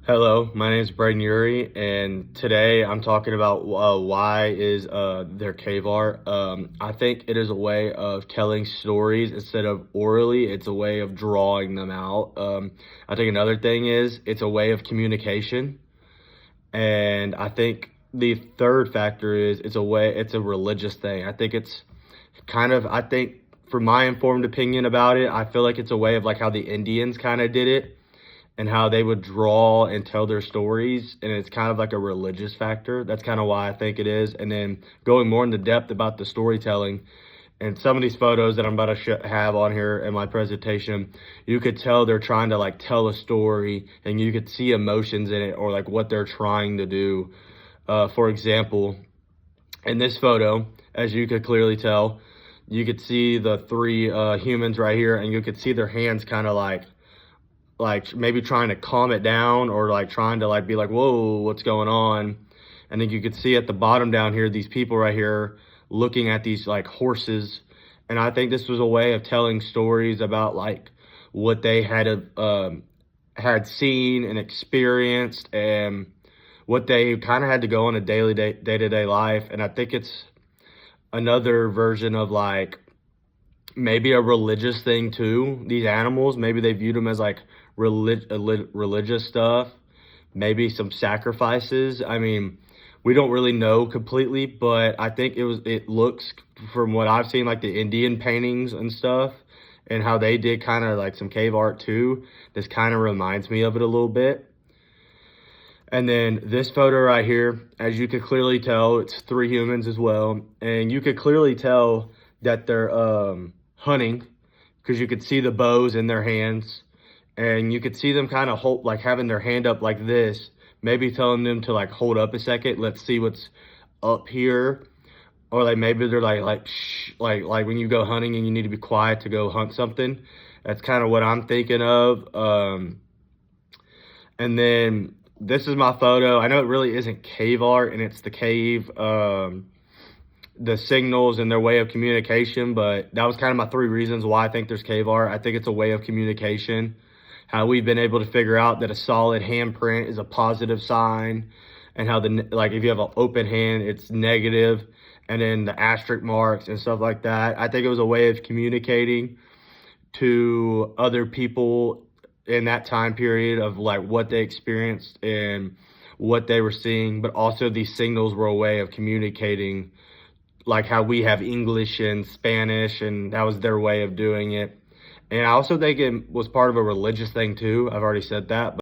Hello, my name is Braden Uri, and today I'm talking about why is their cave art. I think it is a way of telling stories instead of orally. It's a way of drawing them out. I think another thing is it's a way of communication, and I think the third factor is it's a religious thing. I think it's I think for my informed opinion about it, I feel like it's a way of like how the Indians kind of did it and how they would draw and tell their stories, and it's kind of like a religious factor. That's kind of why I think it is. And then going more into depth about the storytelling and some of these photos that I'm about to have on here in my presentation, you could tell they're trying to like tell a story, and you could see emotions in it or like what they're trying to do. For example, in this photo, as you could clearly tell, you could see the three humans right here, and you could see their hands kind of like maybe trying to calm it down, or like trying to like be like, whoa, what's going on? And then you could see at the bottom down here, these people right here looking at these like horses. And I think this was a way of telling stories about like what they had seen and experienced, and what they kind of had to go on a day-to-day life. And I think it's another version of like maybe a religious thing too. These animals, maybe they viewed them as like religious stuff, maybe some sacrifices. I mean, we don't really know completely, but I think it looks, from what I've seen, like the Indian paintings and stuff, and how they did kind of like some cave art too. This kind of reminds me of it a little bit. And then this photo right here, as you could clearly tell, it's three humans as well. And you could clearly tell that they're hunting, because you could see the bows in their hands. And you could see them kind of hold, like having their hand up like this, maybe telling them to like hold up a second. Let's see what's up here. Or like maybe they're like shh, like when you go hunting and you need to be quiet to go hunt something. That's kind of what I'm thinking of. And then this is my photo. I know it really isn't cave art, and it's the cave, the signals and their way of communication, but that was kind of my three reasons why I think there's cave art. I think it's a way of communication. How we've been able to figure out that a solid handprint is a positive sign, and how like if you have an open hand, it's negative, and then the asterisk marks and stuff like that. I think it was a way of communicating to other people in that time period of like what they experienced and what they were seeing, but also these signals were a way of communicating, like how we have English and Spanish, and that was their way of doing it. And I also think it was part of a religious thing too. I've already said that.